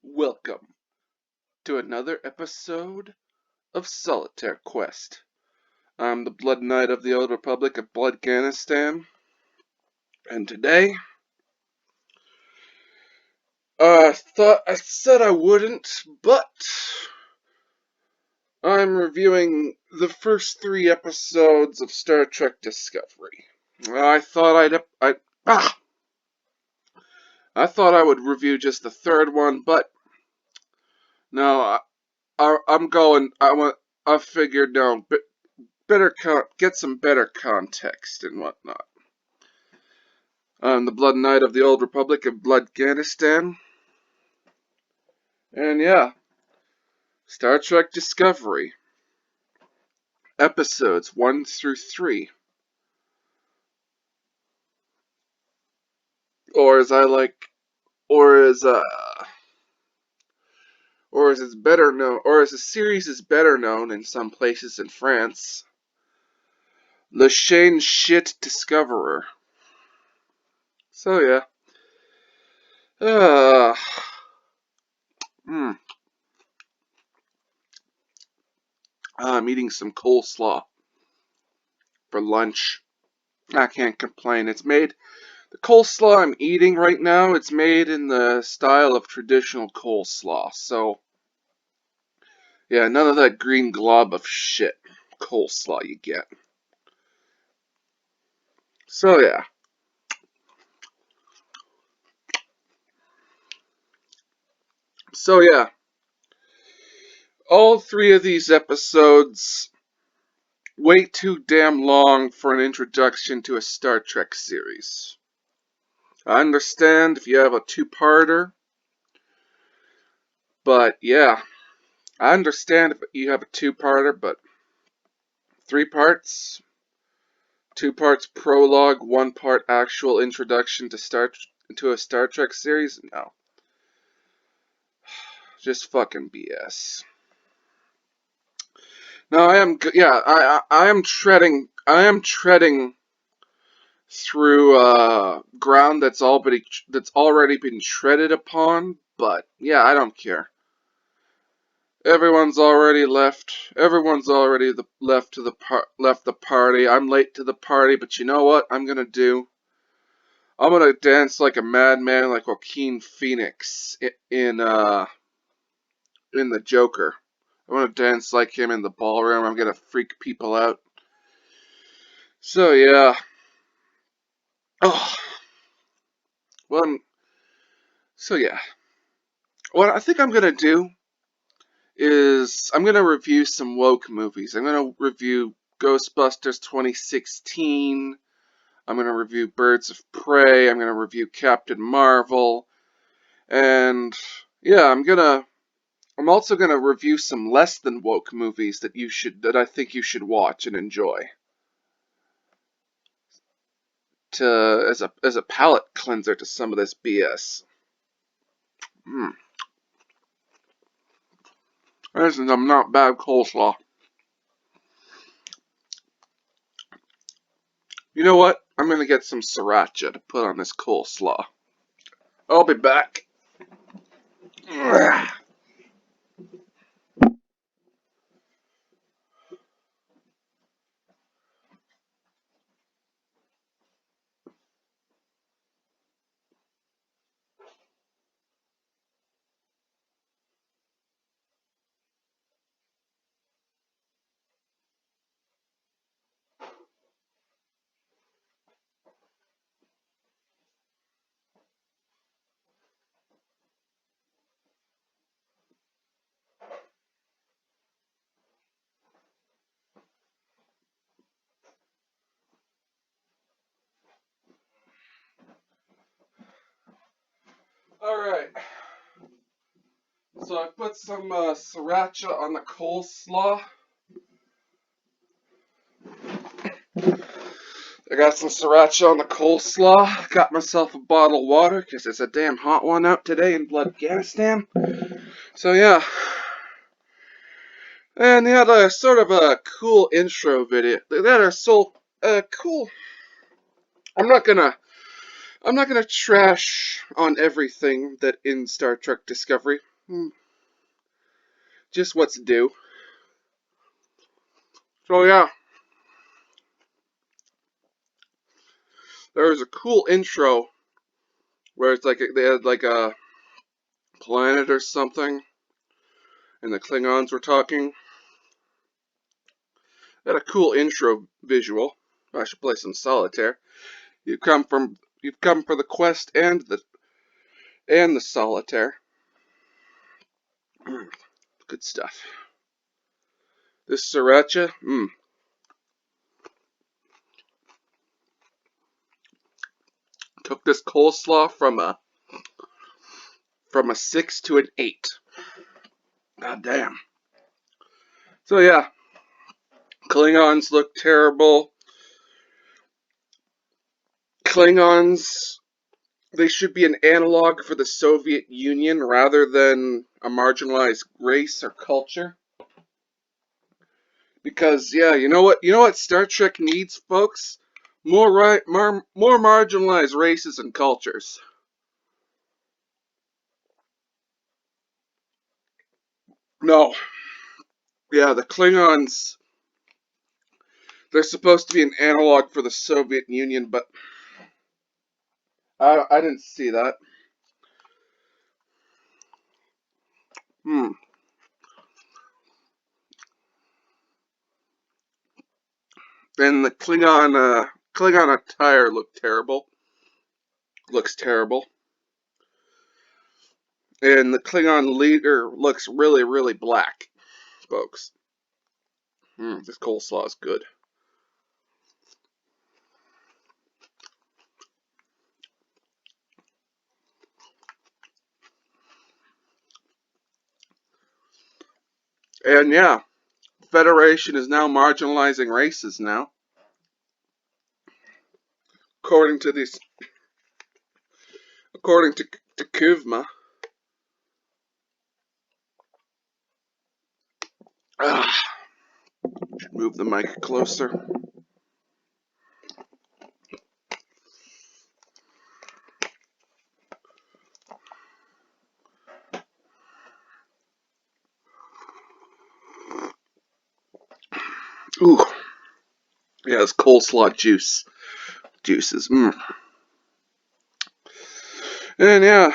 Welcome to another episode of Solitaire Quest. I'm the Blood Knight of the Old Republic of Bloodganistan, and today, I said I wouldn't, but I'm reviewing the first 3 episodes of Star Trek Discovery. I thought I thought I would review just the third one, but no, I'm going. I figured no, get some better context and whatnot. I'm the Blood Knight of the Old Republic of Bloodganistan, and yeah, Star Trek Discovery, episodes 1 through 3, or as I like, or as or as it's better known, or as the series is better known in some places in France, Le Chien Shit Discoverer. So yeah, uh, mm, I'm eating some coleslaw for lunch. I can't complain. The coleslaw I'm eating right now, it's made in the style of traditional coleslaw. So, yeah, none of that green glob of shit coleslaw you get. So, yeah. So, yeah. All 3 of these episodes way too damn long for an introduction to a Star Trek series. I understand if you have a two-parter, but yeah, I understand if you have a two-parter, but 3 parts? 2 parts prologue, 1 part actual introduction to a Star Trek series? No. Just fucking BS. No, I am treading through ground that's already been treaded upon, but yeah, I don't care. Everyone's already left. Everyone's already left the party. I'm late to the party, but you know what I'm gonna do? I'm gonna dance like a madman, like Joaquin Phoenix in the Joker. I'm gonna dance like him in the ballroom. I'm gonna freak people out. So yeah. Oh, well. So yeah. What I think I'm gonna do is I'm gonna review some woke movies. I'm gonna review Ghostbusters 2016. I'm gonna review Birds of Prey. I'm gonna review Captain Marvel, and yeah, I'm also gonna review some less than woke movies that I think you should watch and enjoy. As a palate cleanser to some of this BS. Hmm. This is some not bad coleslaw. You know what? I'm gonna get some sriracha to put on this coleslaw. I'll be back. Alright. So I put some sriracha on the coleslaw. I got some sriracha on the coleslaw. Got myself a bottle of water because it's a damn hot one out today in Bloodganistan. So yeah. And they had a sort of a cool intro video. They had a cool. I'm not gonna I'm not gonna trash on everything that in Star Trek Discovery. Just what's due. So yeah, there was a cool intro where it's like they had like a planet or something, and the Klingons were talking. They had a cool intro visual. I should play some Solitaire. You've come for the quest and the Solitaire. Good stuff. This sriracha, took this coleslaw from a 6 to an 8. God damn. So yeah, Klingons look terrible. Klingons, they should be an analog for the Soviet Union rather than a marginalized race or culture. Because yeah, you know what Star Trek needs, folks? More marginalized races and cultures. No, yeah, the Klingons, they're supposed to be an analog for the Soviet Union, but I didn't see that. Hmm. And the Klingon attire looked terrible. Looks terrible. And the Klingon leader looks really, really black, folks. This coleslaw is good. And yeah, Federation is now marginalizing races now, according to this, according to Kuvma. Ah, move the mic closer. Ooh, yeah, it's coleslaw juices. And yeah,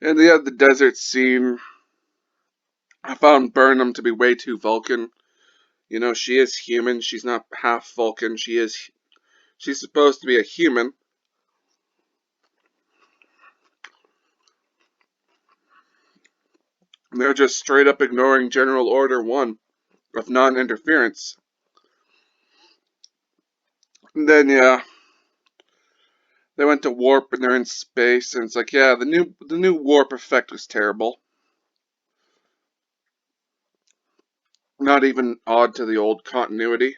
and yeah, the desert scene. I found Burnham to be way too Vulcan. You know, she is human. She's not half Vulcan. She's supposed to be a human. And they're just straight up ignoring General Order 1 of non-interference. And then yeah, they went to warp and they're in space, and it's like, yeah, the new warp effect was terrible. Not even odd to the old continuity.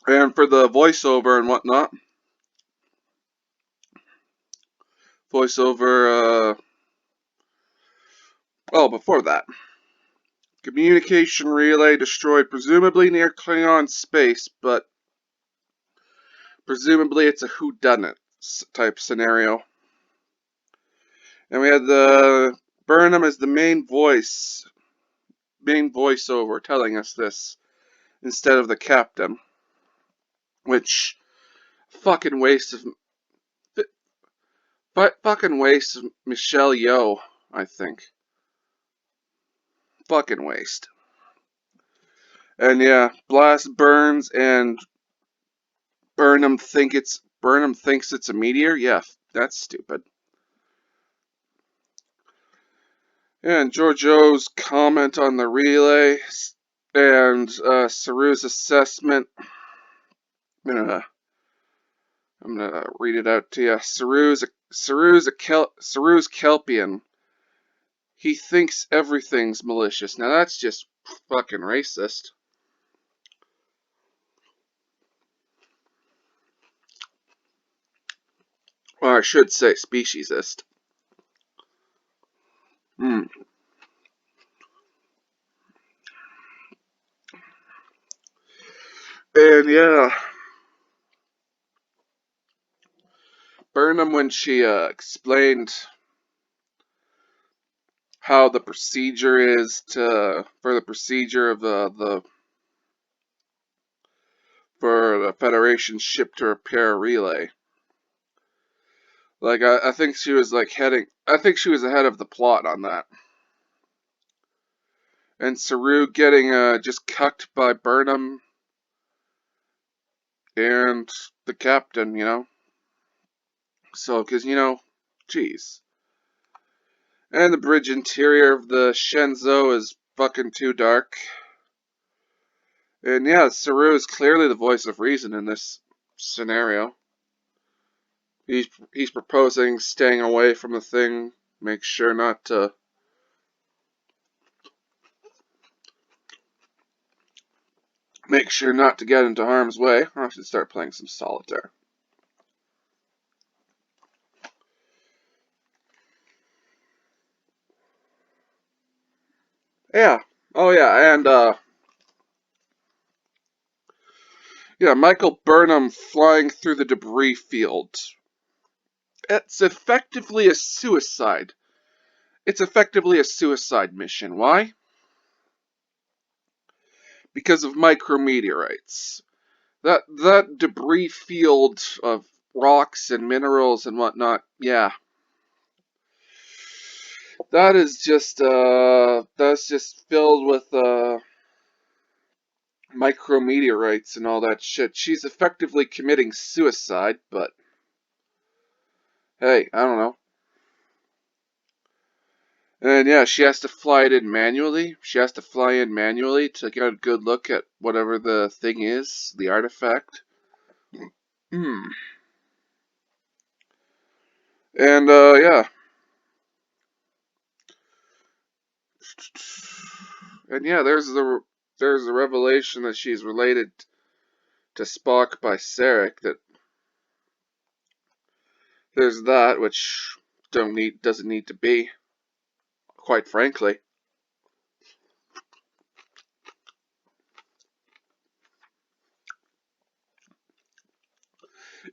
And for the voiceover and whatnot, voiceover, well, before that, communication relay destroyed presumably near Klingon space, but presumably it's a whodunit type scenario. And we had the Burnham as the main voiceover telling us this instead of the captain, which fucking waste of fucking waste of Michelle Yeoh, I think. Fucking waste. And yeah, blast burns and Burnham thinks it's a meteor. Yeah, that's stupid. Yeah, and Georgiou's comment on the relay and Saru's assessment. I'm gonna read it out to you. Saru's Kelpian. He thinks everything's malicious. Now that's just fucking racist. Or I should say speciesist. Hmm. And yeah, Burnham, when she explained how the procedure is for the procedure of the for the Federation ship to repair a relay. Like I think she was like I think she was ahead of the plot on that. And Saru getting just cucked by Burnham and the captain, you know. So, because jeez. And the bridge interior of the Shenzhou is fucking too dark. And yeah, Saru is clearly the voice of reason in this scenario. He's proposing staying away from the thing, make sure not to get into harm's way. I should start playing some Solitaire. Yeah. Oh yeah, and yeah, Michael Burnham flying through the debris field. It's effectively a suicide. It's effectively a suicide mission. Why? Because of micrometeorites. That debris field of rocks and minerals and whatnot, yeah. That's just filled with micrometeorites and all that shit. She's effectively committing suicide, but hey, I don't know. And yeah, she has to fly it in manually. She has to fly in manually to get a good look at whatever the thing is, the artifact. Hmm. And yeah. And yeah, there's the revelation that she's related to Spock by Sarek. That there's that which doesn't need to be, quite frankly.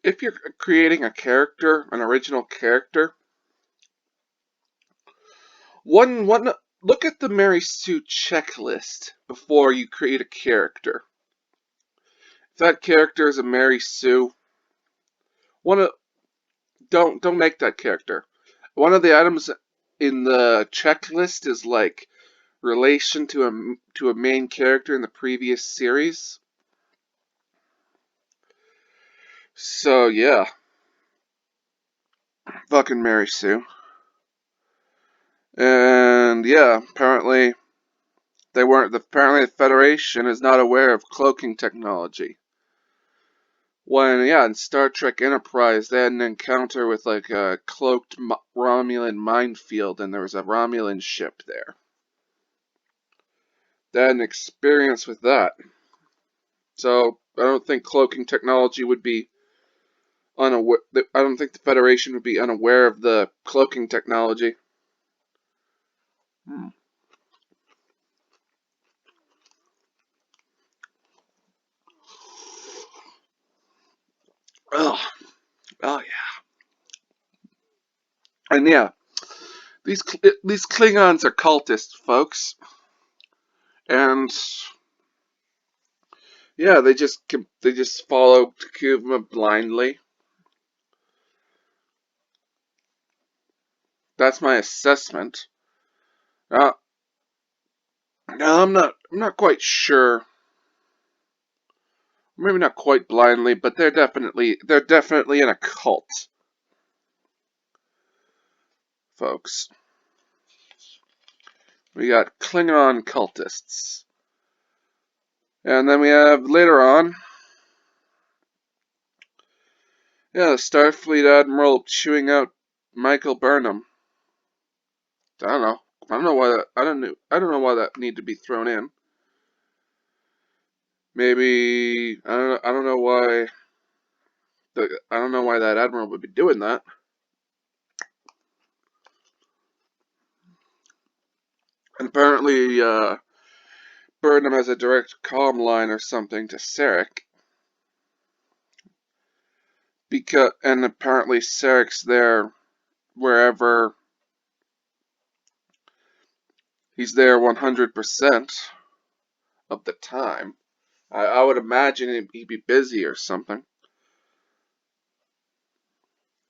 If you're creating a character, an original character, one look at the Mary Sue checklist before you create a character. If that character is a Mary Sue, one of don't make that character. One of the items in the checklist is like relation to a main character in the previous series. So yeah, fucking Mary Sue. And yeah, apparently apparently the Federation is not aware of cloaking technology. When yeah, in Star Trek Enterprise, they had an encounter with like a cloaked Romulan minefield, and there was a Romulan ship there. They had an experience with that. So I don't think cloaking technology would be unaware. I don't think the Federation would be unaware of the cloaking technology. Hmm. Oh, oh yeah, and yeah, these Klingons are cultists, folks, and yeah, they just follow Takuma blindly. That's my assessment. Uh, no, I'm not quite sure. Maybe not quite blindly, but they're definitely in a cult, folks. We got Klingon cultists. And then we have later on, yeah, the Starfleet Admiral chewing out Michael Burnham. I don't know. I don't know why that I don't know why that need to be thrown in. Maybe I don't know why I don't know why that admiral would be doing that. And apparently Burnham has a direct comm line or something to Sarek. and apparently Sarek's there wherever he's there 100% of the time. I would imagine he'd be busy or something.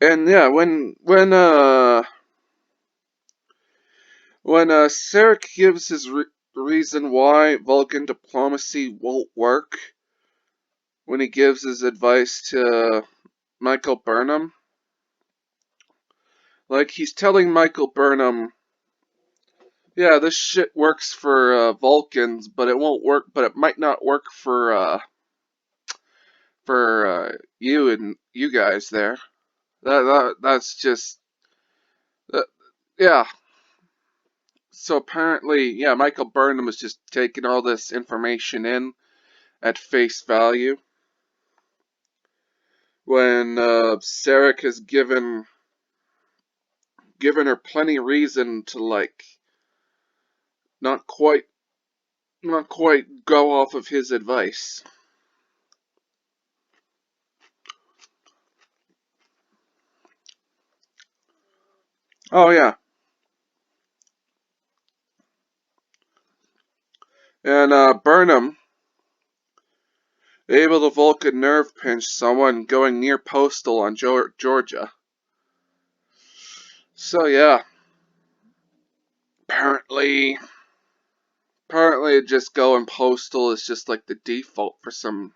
And yeah, when Sarek gives his reason why Vulcan diplomacy won't work, when he gives his advice to Michael Burnham, like he's telling Michael Burnham, yeah, this shit works for Vulcans, but it won't work. But it might not work for you and you guys there. That's just uh, yeah. So apparently, yeah, Michael Burnham is just taking all this information in at face value when Sarek has given her plenty reason to like not quite not quite go off of his advice. Oh yeah, and Burnham able to Vulcan nerve pinch someone going near postal on Georgia. So yeah, apparently just going postal is just like the default for some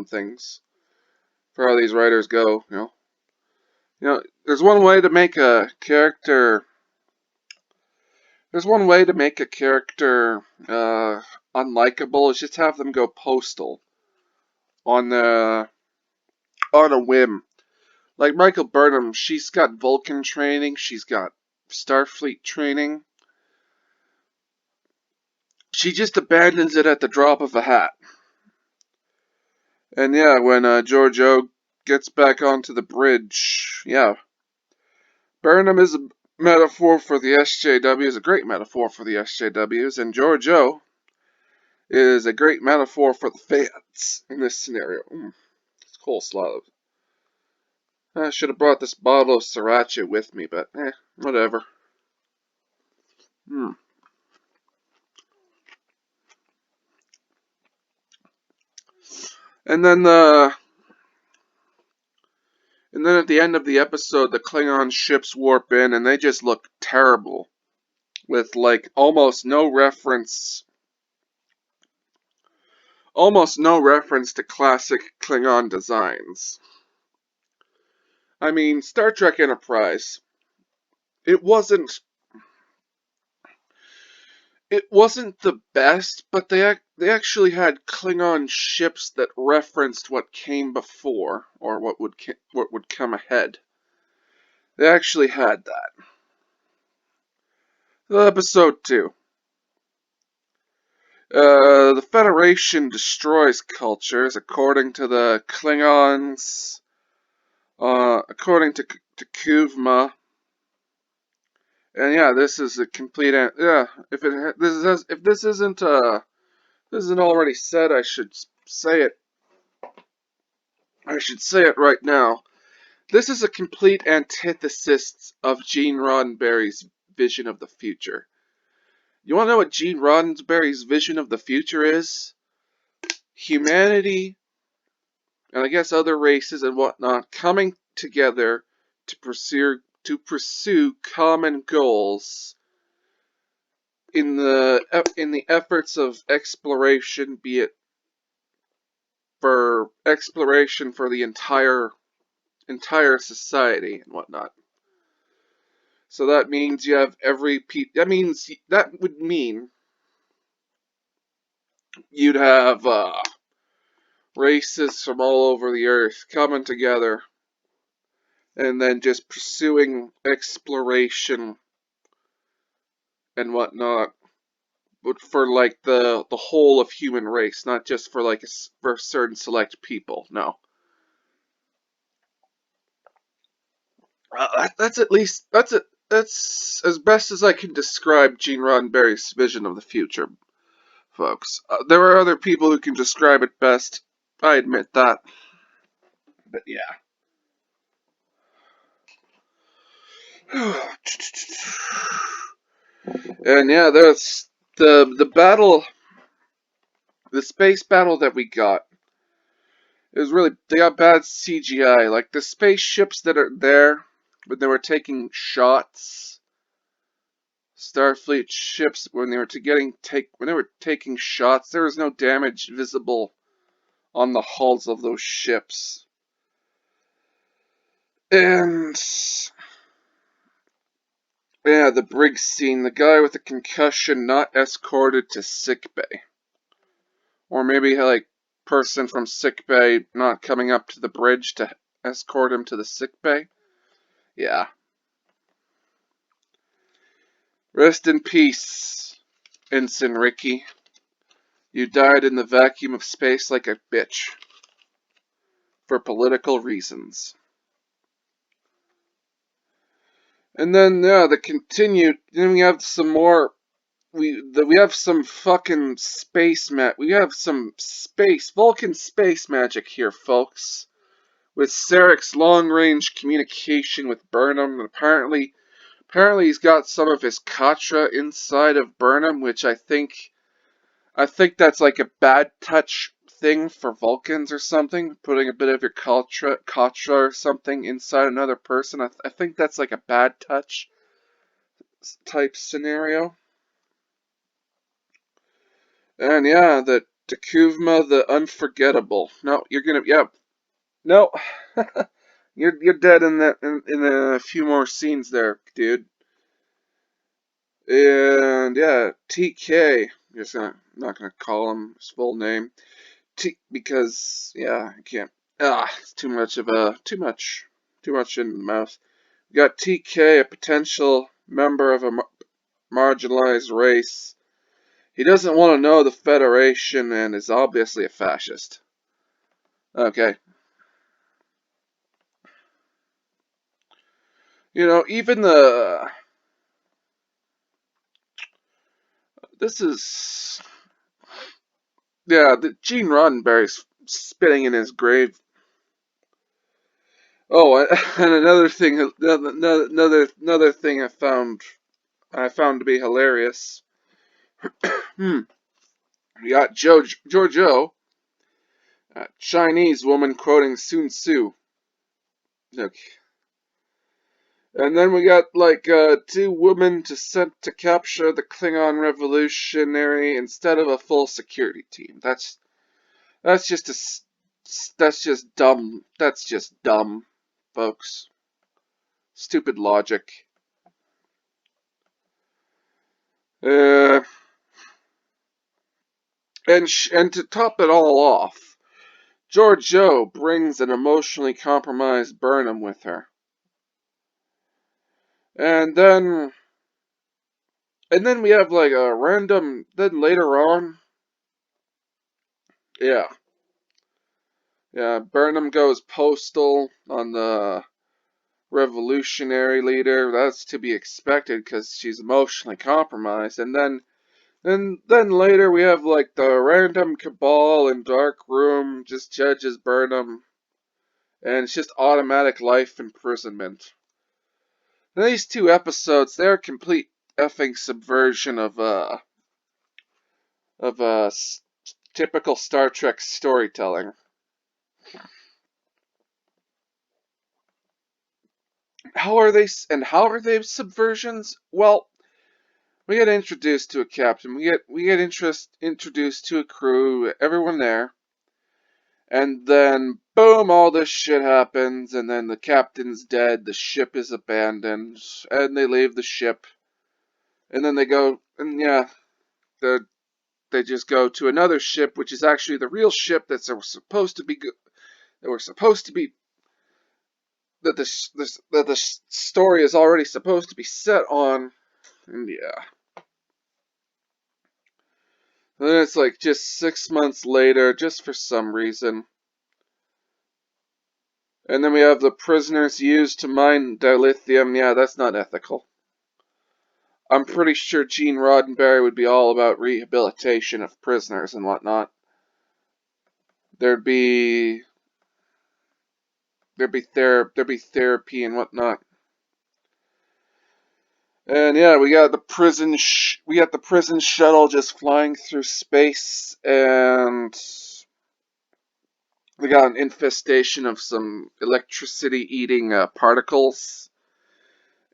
things. For how these writers go, there's one way to make a character. There's one way to make a character unlikable is just have them go postal on the on a whim. Like Michael Burnham, she's got Vulcan training, she's got Starfleet training. She just abandons it at the drop of a hat. And yeah, when Giorgio gets back onto the bridge, yeah, Burnham is a metaphor for the SJWs, a great metaphor for the SJWs, and Giorgio is a great metaphor for the fans in this scenario. It's coleslaw. I should have brought this bottle of sriracha with me, but whatever. Mm. And then at the end of the episode, the Klingon ships warp in, and they just look terrible, with like almost no reference to classic Klingon designs. I mean, Star Trek Enterprise. It wasn't it wasn't the best, but they actually had Klingon ships that referenced what came before or what would come ahead. They actually had that. Episode 2. The Federation destroys cultures according to the Klingons. According to Kuvma. And yeah, this is a complete. Yeah, if this isn't already said, I should say it. I should say it right now. This is a complete antithesis of Gene Roddenberry's vision of the future. You want to know what Gene Roddenberry's vision of the future is? Humanity, and I guess other races and whatnot, coming together to pursue common goals in the efforts of exploration, be it for exploration for the entire society and whatnot. So that means you have that would mean you'd have races from all over the earth coming together and then just pursuing exploration and whatnot, but for like the whole of human race, not just for like for certain select people. No, that's at least that's as best as I can describe Gene Roddenberry's vision of the future, folks. There are other people who can describe it best. I admit that, but yeah. And yeah, there's the battle, the space battle that we got. It was really, they got bad CGI. Like the spaceships that are there when they were taking shots, Starfleet ships when they were taking shots, there was no damage visible on the hulls of those ships. And yeah, the brig scene, the guy with the concussion not escorted to sickbay. Or maybe like person from sickbay not coming up to the bridge to escort him to the sickbay. Yeah. Rest in peace, Ensign Ricky. You died in the vacuum of space like a bitch. For political reasons. And then, yeah, then we have some more, we have some fucking we have some Vulcan space magic here, folks. With Sarek's long-range communication with Burnham, and apparently he's got some of his Katra inside of Burnham, which I think that's like a bad touch thing for Vulcans or something. Putting a bit of your Katra or something inside another person. I think that's like a bad touch type scenario. And yeah, the Takuvma the Unforgettable. No, you're gonna, yeah, no, you're dead in that in a few more scenes there, dude. And yeah, TK. Not gonna call him his full name. Because yeah, I can't. It's too much in the mouth. We got TK, a potential member of a marginalized race. He doesn't want to know the Federation and is obviously a fascist. Okay. You know, even this is, yeah, the Gene Roddenberry's spitting in his grave. Oh, and another thing, I found to be hilarious. We got Giorgio, a Chinese woman quoting Sun Tzu. Okay. And then we got like two women sent to capture the Klingon revolutionary instead of a full security team. That's just that's just dumb. That's just dumb, folks. Stupid logic. Uh, and to top it all off, Giorgio brings an emotionally compromised Burnham with her. And then we have like a random, then later on, yeah. Yeah, Burnham goes postal on the revolutionary leader. That's to be expected because she's emotionally compromised. And then later we have like the random cabal in dark room just judges Burnham, and it's just automatic life imprisonment. And these two episodes, they're a complete effing subversion of typical Star Trek storytelling. How are they subversions? Well, we get introduced to a captain. We get introduced to a crew, everyone there, and then boom, all this shit happens, and then the captain's dead, the ship is abandoned, and they leave the ship, and then they go, and yeah, they just go to another ship, which is actually the real ship that we're supposed to be that the story is already supposed to be set on, and yeah. And then it's like just 6 months later, just for some reason. And then we have the prisoners used to mine dilithium. Yeah, that's not ethical. I'm pretty sure Gene Roddenberry would be all about rehabilitation of prisoners and whatnot. There'd be therapy and whatnot. And yeah, we got the prison shuttle just flying through space, and we got an infestation of some electricity-eating particles,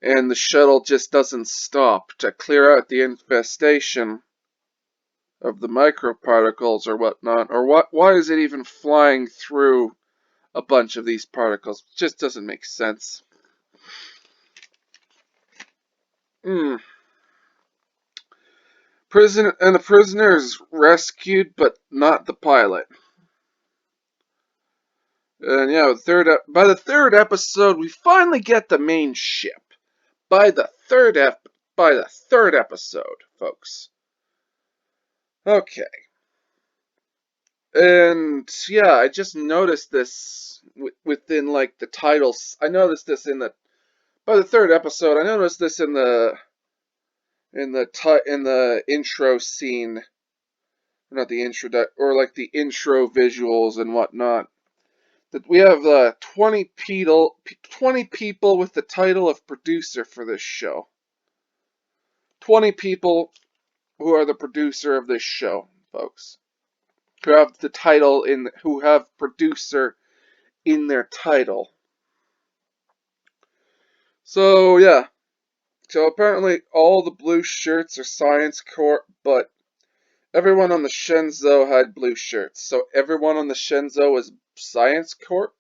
and the shuttle just doesn't stop to clear out the infestation of the microparticles or whatnot. Or why is it even flying through a bunch of these particles? It just doesn't make sense. Hmm. The prisoner is rescued, but not the pilot. And yeah, by the third episode, we finally get the main ship. By the third episode, folks. Okay. And yeah, I just noticed this within like the titles. I noticed this by the third episode. I noticed this in the intro scene, not the intro, or like the intro visuals and whatnot. That we have 20 people with the title of producer for this show. 20 people who are the producer of this show, folks. Who have the title who have producer in their title. So yeah. So apparently all the blue shirts are Science Corp, but everyone on the Shenzhou had blue shirts. So everyone on the Shenzhou was Science Corp?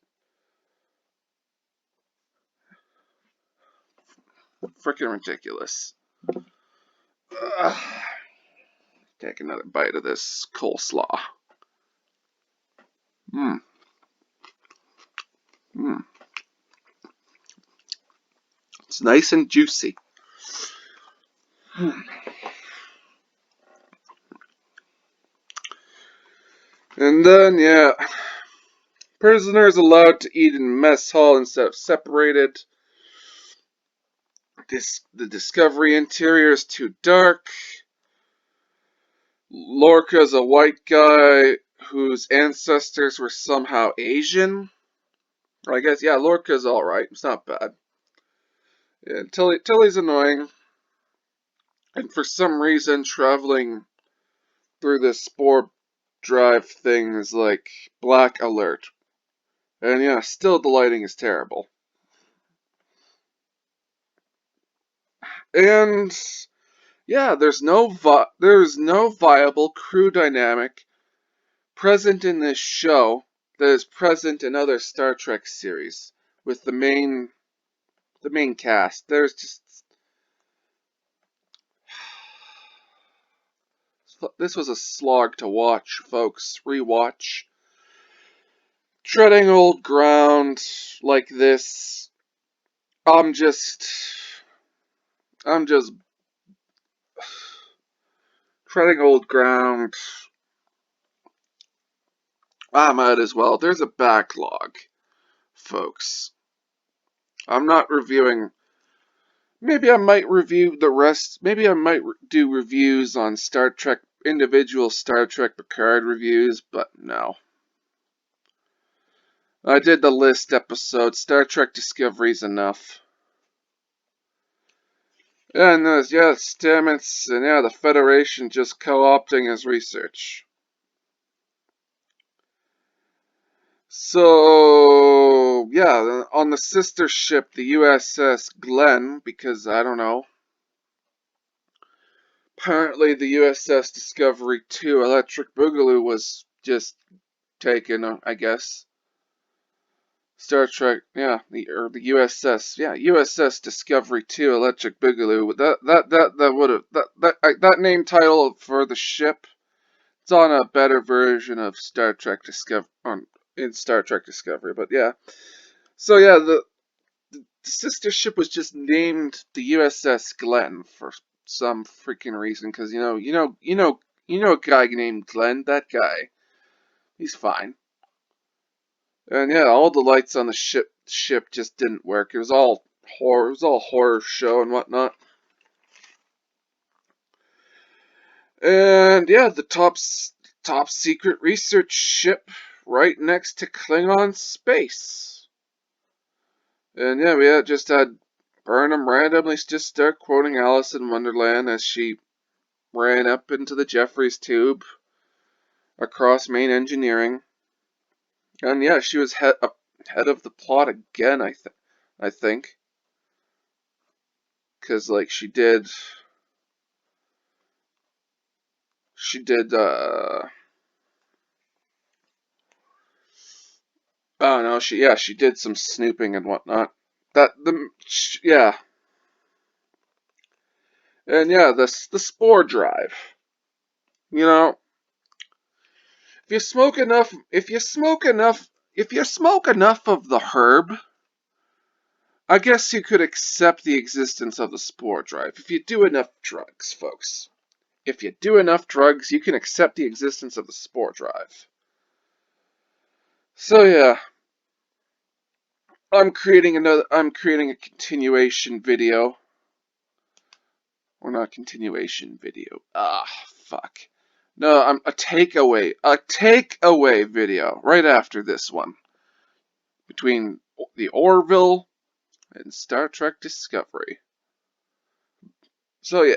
Freaking ridiculous. Ugh. Take another bite of this coleslaw. Mmm. Mmm. It's nice and juicy. And then, yeah, prisoners allowed to eat in mess hall instead of separated. The Discovery interior is too dark. Lorca's a white guy whose ancestors were somehow Asian. Or I guess, yeah, Lorca's alright. It's not bad. Yeah, Tilly's annoying. And for some reason, traveling through this spore drive thing is like black alert. And yeah, still the lighting is terrible. And yeah, there's no viable crew dynamic present in this show that is present in other Star Trek series with the main cast. There's just this was a slog to watch, folks. Rewatch. Treading old ground like this. I'm just treading old ground. I might as well. There's a backlog, folks. I'm not reviewing. Maybe I might review the rest. Maybe I might do reviews on Star Trek, individual Star Trek Picard reviews, but no. I did the list episode. Star Trek Discovery's enough. And yeah, Stamets, and yeah, the Federation just co-opting his research. So, yeah, on the sister ship, the USS Glenn, because I don't know. Apparently, the USS Discovery 2 Electric Boogaloo was just taken, I guess. Star Trek, yeah, the USS Discovery 2 Electric Boogaloo. That name title for the ship. It's on a better version of Star Trek in Star Trek Discovery, but yeah. So yeah, the sister ship was just named the USS Glenn for some freaking reason, because you know a guy named Glenn. That guy, he's fine. And yeah, all the lights on the ship just didn't work. It was all horror. It was all horror show and whatnot. And yeah, the top secret research ship right next to Klingon space. And yeah, just had Burnham randomly just started quoting Alice in Wonderland as she ran up into the Jeffries tube across main engineering. And yeah, she was head of the plot again, I think. Because, like, oh no, she did some snooping and whatnot. Yeah. And yeah, the spore drive. You know, if you smoke enough of the herb, I guess you could accept the existence of the spore drive. If you do enough drugs, folks. If you do enough drugs, you can accept the existence of the spore drive. So yeah, I'm creating a continuation video. Or not continuation video. Ah, fuck. No, I'm a takeaway video right after this one. Between the Orville and Star Trek Discovery. So yeah.